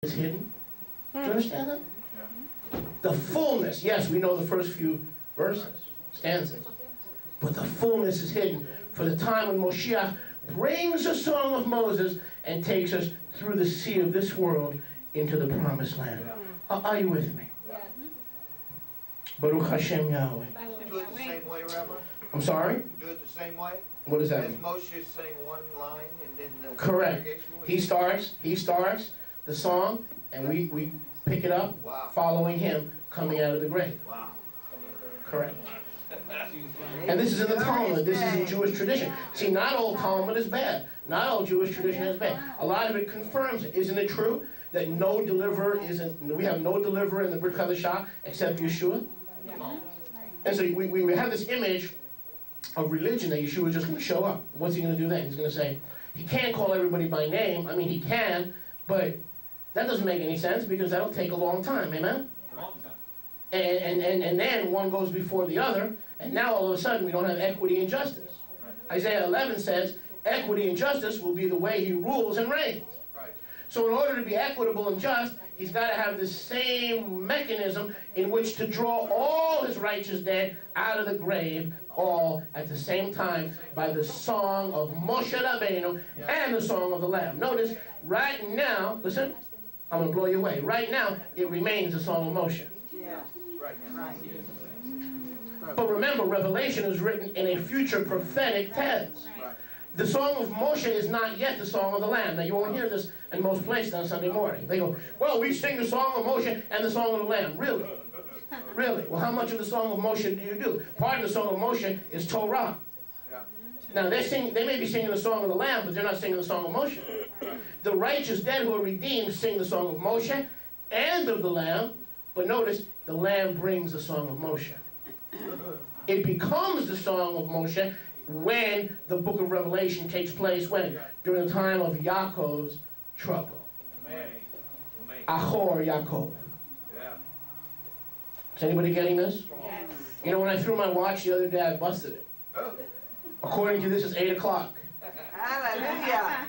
is hidden. Do you understand that? The fullness, yes, we know the first few verses, stanzas. But the fullness is hidden for the time when Moshiach brings the song of Moses and takes us through the sea of this world into the promised land. Are you with me? Baruch Hashem Yahweh. Do it the same way, Rabbi? I'm sorry? Do it the same way? What does that As mean? Moshe saying one line and then the Correct. congregation He starts the song and we pick it up following him coming out of the grave. Wow. Correct. And this is in the Talmud. This is in Jewish tradition. See, not all Talmud is bad. Not all Jewish tradition is bad. A lot of it confirms it. Isn't it true that no deliverer we have no deliverer in the Brit Chadashah except Yeshua? And so we have this image of religion that Yeshua is just going to show up. What's he going to do then? He's going to say, he can't call everybody by name. I mean, he can, but that doesn't make any sense because that'll take a long time. Amen? And then one goes before the other, and now all of a sudden we don't have equity and justice. Isaiah 11 says, equity and justice will be the way he rules and reigns. So in order to be equitable and just, he's got to have the same mechanism in which to draw all his righteous dead out of the grave, all at the same time, by the song of Moshe Rabbeinu and the song of the Lamb. Notice, right now, listen, I'm going to blow you away. Right now, it remains the song of Moshe. But remember, Revelation is written in a future prophetic tense. The song of Moshe is not yet the song of the Lamb. Now, you won't hear this in most places on Sunday morning. They go, well, we sing the song of Moshe and the song of the Lamb. Really? Really? Well, how much of the song of Moshe do you do? Part of the song of Moshe is Torah. Now, they may be singing the song of the Lamb, but they're not singing the song of Moshe. The righteous dead who are redeemed sing the song of Moshe and of the Lamb, but notice, the Lamb brings the song of Moshe. It becomes the song of Moshe when the book of Revelation takes place. When? During the time of Yaakov's trouble. Achor Yaakov. Is anybody getting this? Yes. You know, when I threw my watch the other day, I busted it. According to this, it's 8 o'clock. Hallelujah.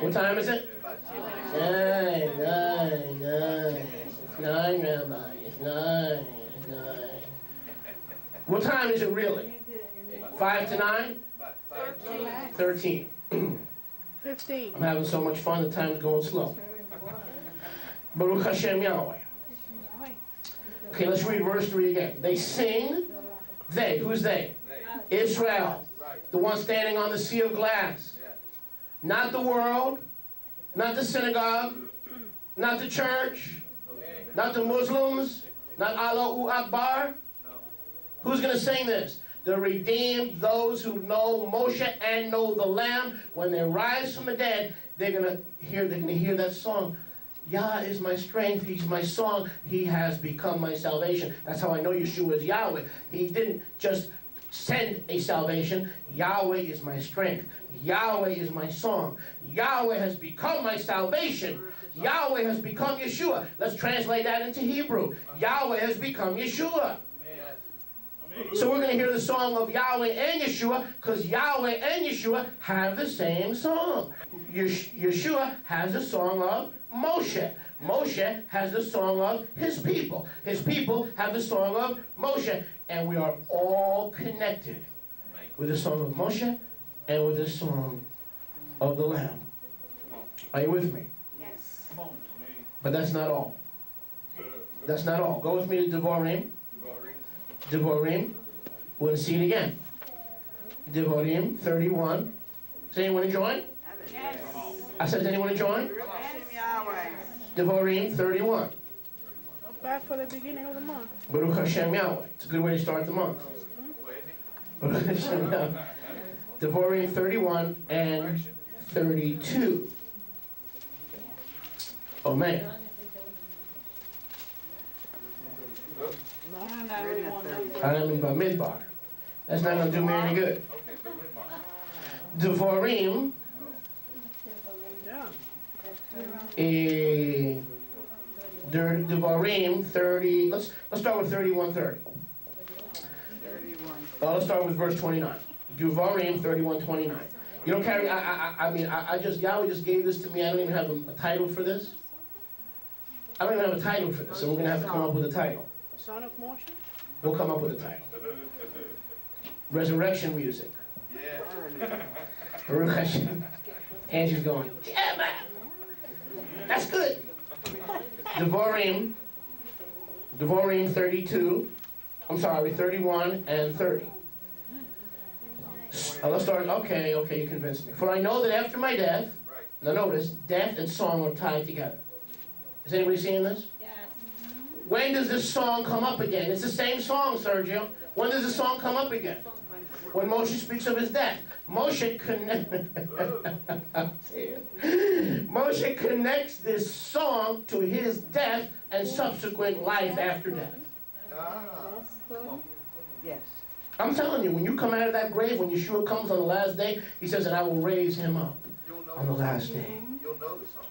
What time is it? 9. It's 9, Rabbi. It's 9. It's 9. What time is it really? 5 to 9? 13. 15. I'm having so much fun, the time's going slow. Baruch Hashem Yahweh. Okay, let's read verse 3 again. They sing, they, who's they? Israel, the one standing on the sea of glass. Not the world, not the synagogue, not the church, not the Muslims, not Allahu Akbar. Who's going to sing this? The redeemed, those who know Moshe and know the Lamb. When they rise from the dead, they're going to hear that song. Yah is my strength, he's my song, he has become my salvation. That's how I know Yeshua is Yahweh. He didn't just send a salvation. Yahweh is my strength. Yahweh is my song. Yahweh has become my salvation. Yahweh has become Yeshua. Let's translate that into Hebrew. Yahweh has become Yeshua. So we're going to hear the song of Yahweh and Yeshua because Yahweh and Yeshua have the same song. Yeshua has the song of Moshe. Moshe has the song of his people. His people have the song of Moshe. And we are all connected with the song of Moshe and with the song of the Lamb. Are you with me? Yes. But that's not all. That's not all. Go with me to Devarim. Devarim. We're going to see it again. Devarim 31. Is anyone enjoying? Yes. I said, is anyone enjoying? Yahweh. Devarim 31. Not bad for the beginning of the month. Baruch Hashem Yahweh. It's a good way to start the month. Baruch Hashem Yahweh. Devarim 31 and 32. Oh man. I mean by Midbar. That's not going to do me any good. Devarim. Devarim 30. Let's start with 31:30. Let's start with verse 29. Devarim 31:29. You don't carry. I mean, Yahweh just gave this to me. I don't even have a title for this. I don't even have a title for this, so we're going to have to come up with a title. Son of Moshe? We'll come up with a title. Resurrection music. Yeah. Baruch Hashem. Angie's going, yeah, man. That's good. Devarim 32. I'm sorry, 31 and 30. Let's start. Okay, you convinced me. For I know that after my death, now notice, death and song are tied together. Is anybody seeing this? Yes. When does this song come up again? It's the same song, Sergio. When does the song come up again? When Moshe speaks of his death. Moshe connects this song to his death and subsequent life after death. Yes. I'm telling you, when you come out of that grave, when Yeshua comes on the last day, he says, and I will raise him up on the last day. You'll know the song.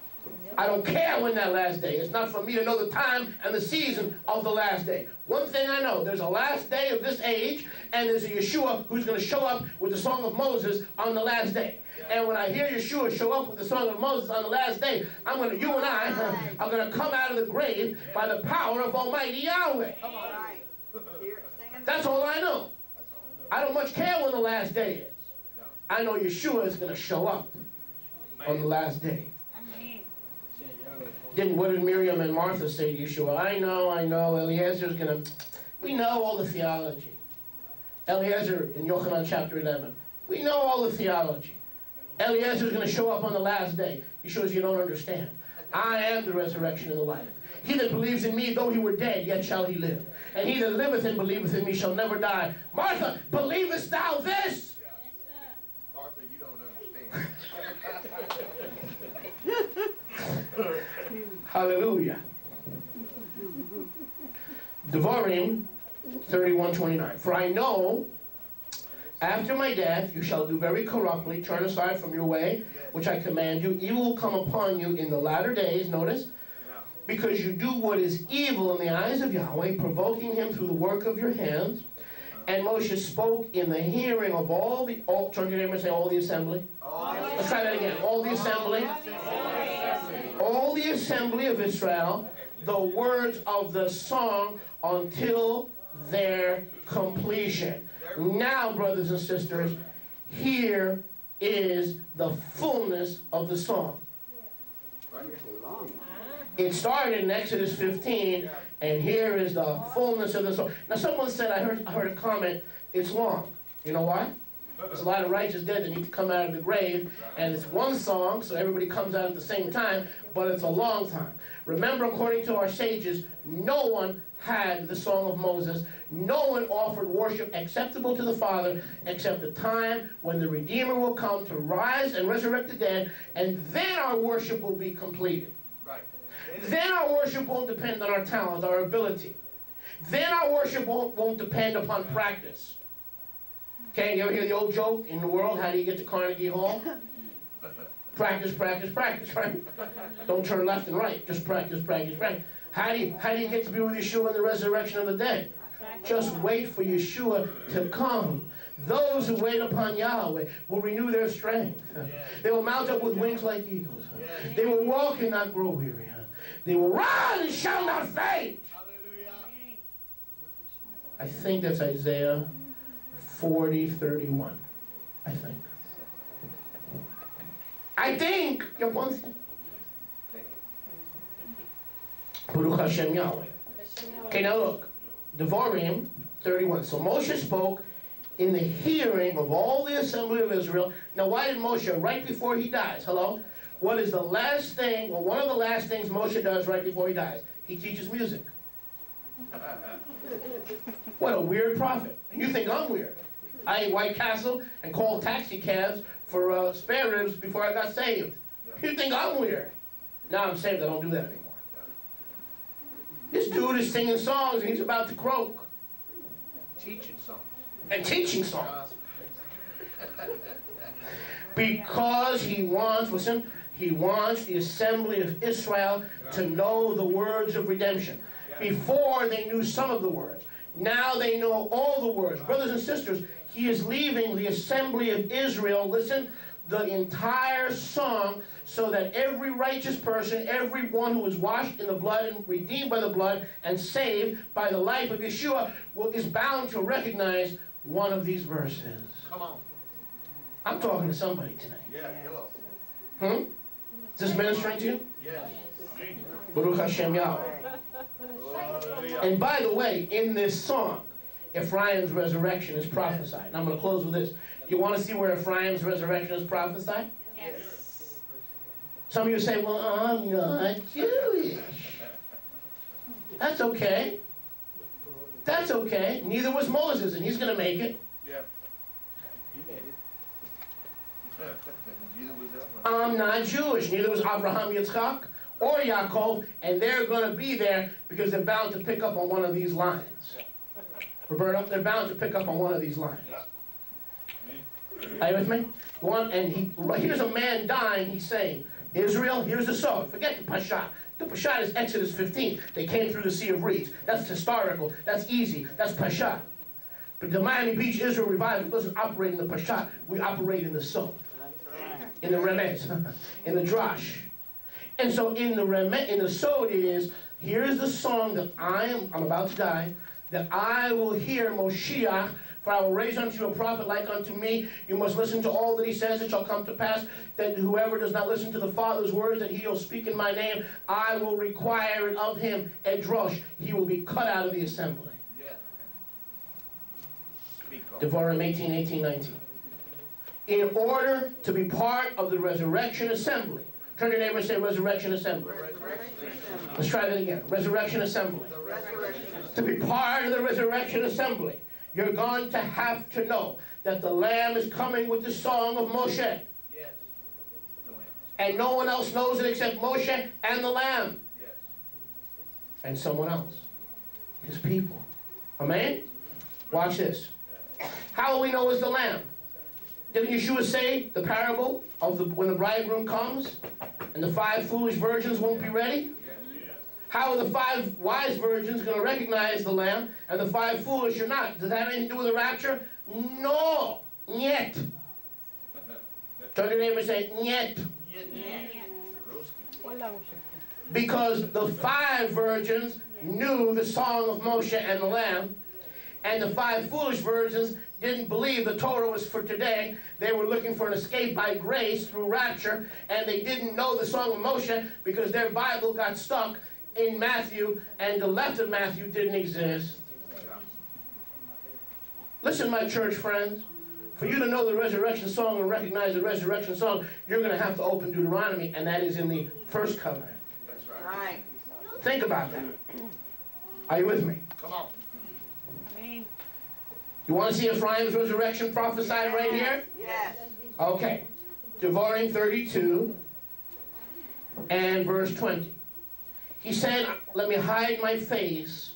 I don't care when that last day. It's not for me to know the time and the season of the last day. One thing I know, there's a last day of this age, and there's a Yeshua who's going to show up with the Song of Moses on the last day. And when I hear Yeshua show up with the Song of Moses on the last day, you and I are going to come out of the grave by the power of Almighty Yahweh. Right. That's all I know. I don't much care when the last day is. I know Yeshua is going to show up on the last day. What did Miriam and Martha say to Yeshua? I know, Eliezer's going to, we know all the theology. Eliezer in Yochanan chapter 11, we know all the theology. Eliezer's going to show up on the last day. Yeshua says, you don't understand. I am the resurrection and the life. He that believes in me, though he were dead, yet shall he live. And he that liveth and believeth in me shall never die. Martha, believest thou this? Martha, you don't understand. Hallelujah. Devarim 31:29. For I know, after my death, you shall do very corruptly, turn aside from your way, which I command you. Evil will come upon you in the latter days, notice, because you do what is evil in the eyes of Yahweh, provoking him through the work of your hands. And Moshe spoke in the hearing of turn to your neighbor and say, all the assembly. Let's try that again. All the assembly. All the assembly of Israel, the words of the song until their completion. Now, brothers and sisters, here is the fullness of the song. It started in Exodus 15, and here is the fullness of the song. Now, someone said, I heard a comment, it's long. You know why? There's a lot of righteous dead that need to come out of the grave, and it's one song, so everybody comes out at the same time, but it's a long time. Remember, according to our sages, no one had the Song of Moses. No one offered worship acceptable to the Father except the time when the Redeemer will come to rise and resurrect the dead, and then our worship will be completed. Right. Then our worship won't depend on our talent, our ability. Then our worship won't depend upon practice. Okay, you ever hear the old joke in the world, how do you get to Carnegie Hall? Practice, practice, practice, right? Don't turn left and right, just practice, practice, practice. How do you get to be with Yeshua in the resurrection of the dead? Just wait for Yeshua to come. Those who wait upon Yahweh will renew their strength. They will mount up with wings like eagles. They will walk and not grow weary. They will run and shall not faint. I think that's Isaiah 40:31. I think. Baruch Hashem Yahweh. Okay, now look. Devarim 31. So Moshe spoke in the hearing of all the assembly of Israel. Now, why did Moshe, right before he dies, hello? What is the last thing, well, one of the last things Moshe does right before he dies? He teaches music. What a weird prophet. You think I'm weird. I ate White Castle and called taxi cabs for spare ribs before I got saved. You think I'm weird. Now I'm saved, I don't do that anymore. This dude is singing songs and he's about to croak. Teaching songs. And teaching songs. Because he wants, listen, he wants the assembly of Israel to know the words of redemption. Before they knew some of the words. Now they know all the words. Brothers and sisters, he is leaving the assembly of Israel, listen, the entire song so that every righteous person, everyone who is washed in the blood and redeemed by the blood and saved by the life of Yeshua is bound to recognize one of these verses. Come on. I'm talking to somebody tonight. Yeah, hello. Is this ministering to you? Yes. Baruch Hashem Yahweh. And by the way, in this song, Ephraim's resurrection is prophesied. And I'm going to close with this. Do you want to see where Ephraim's resurrection is prophesied? Yes. Some of you say, well, I'm not Jewish. That's okay. That's okay. Neither was Moses, and he's going to make it. Yeah. He made it. Neither was that one. I'm not Jewish. Neither was Abraham, Yitzchak, or Yaakov, and they're going to be there because they're bound to pick up on one of these lines. Roberto, they're bound to pick up on one of these lines. Are you with me? Here's a man dying, he's saying, Israel, here's the sword. Forget the Pashat. The Pashat is Exodus 15. They came through the Sea of Reeds. That's historical. That's easy. That's Pashat. But the Miami Beach Israel Revival doesn't operate in the Pashat. We operate in the sword. In the Remez. In the Drash. And so in the sword is, here's the song that I'm about to die, that I will hear Moshiach, for I will raise unto you a prophet like unto me. You must listen to all that he says. It shall come to pass that whoever does not listen to the Father's words that he will speak in my name, I will require it of him. Edrosh, he will be cut out of the assembly. Yeah. Speak on. Devarim 18, 18, 19. In order to be part of the resurrection assembly. Turn to your neighbor and say resurrection assembly. Resurrection assembly. Let's try that again. Resurrection assembly. The resurrection assembly. To be part of the resurrection assembly, you're going to have to know that the Lamb is coming with the song of Moshe. Yes. The Lamb. And no one else knows it except Moshe and the Lamb. Yes. And someone else. His people. Amen? Watch this. How will we know it's the Lamb? Didn't Yeshua say the parable of when the bridegroom comes and the 5 foolish virgins won't be ready? How are the 5 wise virgins going to recognize the Lamb and the 5 foolish are not? Does that have anything to do with the rapture? No. Yet. Turn to your neighbor and say, yet. Because the 5 virgins knew the song of Moshe and the Lamb, and the 5 foolish virgins didn't believe the Torah was for today. They were looking for an escape by grace through rapture, and they didn't know the song of Moshe because their Bible got stuck in Matthew, and the left of Matthew didn't exist. Listen, my church friends, for you to know the resurrection song and recognize the resurrection song, you're going to have to open Deuteronomy, and that is in the first covenant. That's Right. right. Think about that. Are you with me? Come on. You want to see Ephraim's resurrection prophesied right here? Yes. Okay. Devarim 32 and verse 20. He said, let me hide my face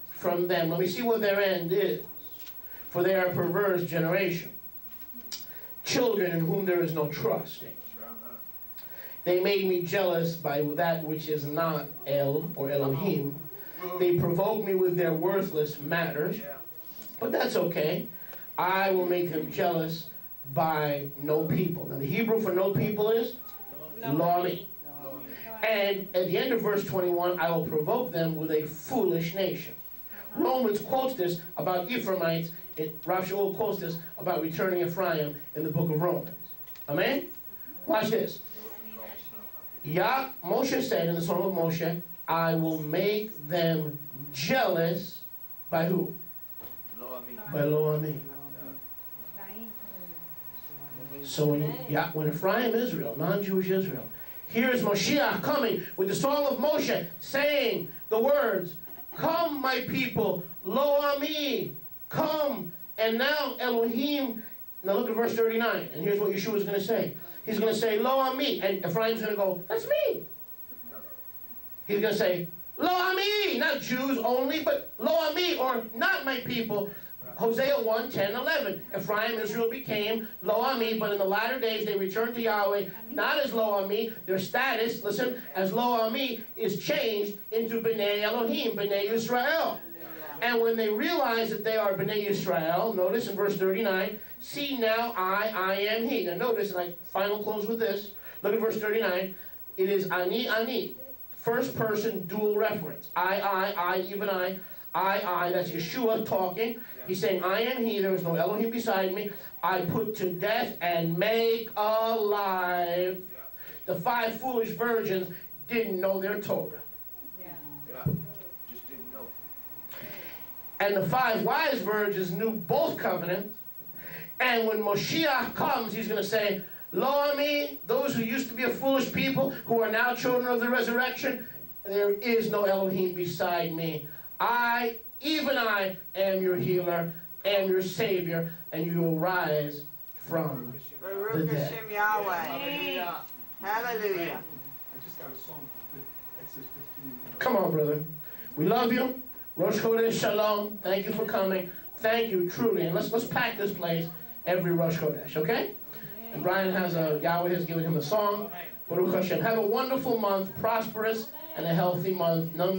from them. Let me see what their end is. For they are a perverse generation. Children in whom there is no trust. They made me jealous by that which is not El or Elohim. They provoke me with their worthless matters. But that's okay. I will make them jealous by no people. Now the Hebrew for no people is Lo Ami. And at the end of verse 21, I will provoke them with a foolish nation. Romans quotes this about Ephraimites. Rav Shaul quotes this about returning Ephraim in the book of Romans. Amen? Watch this. Moshe said in the song of Moshe, I will make them jealous by who? By Lo Ami. So when Ephraim Israel, non-Jewish Israel, here's Moshiach coming with the song of Moshe, saying the words, come my people, Lo Ami, come. And now Elohim, now look at verse 39, and here's what Yeshua is going to say. He's going to say, Lo Ami, and Ephraim's going to go, that's me. He's going to say, Lo Ami, not Jews only, but Lo Ami, or not my people. Hosea 1, 10, 11. Ephraim, Israel became Lo Ami, but in the latter days they returned to Yahweh, not as Lo Ami. Their status, listen, as Lo Ami is changed into B'nai Elohim, B'nai Israel. And when they realize that they are Bnei Israel, notice in verse 39, see now I am he. Now notice, and I final close with this. Look at verse 39. It is ani. First person dual reference. I, even I, that's Yeshua talking. He's saying, I am he, there is no Elohim beside me. I put to death and make alive. The 5 foolish virgins didn't know their Torah. Yeah. Just didn't know. And the 5 wise virgins knew both covenants. And when Moshiach comes, he's going to say, Lo ami, those who used to be a foolish people, who are now children of the resurrection, there is no Elohim beside me. I, even I, am your healer, am your savior, and you will rise from the Baruch dead. Hashem Yahweh. Hallelujah. Hallelujah. I just got a song for Exodus 15. Come on, brother. We love you. Rosh Chodesh Shalom. Thank you for coming. Thank you, truly. And let's pack this place every Rosh Chodesh, okay? And Brian Yahweh has given him a song. Baruch Hashem. Have a wonderful month, prosperous and a healthy month. None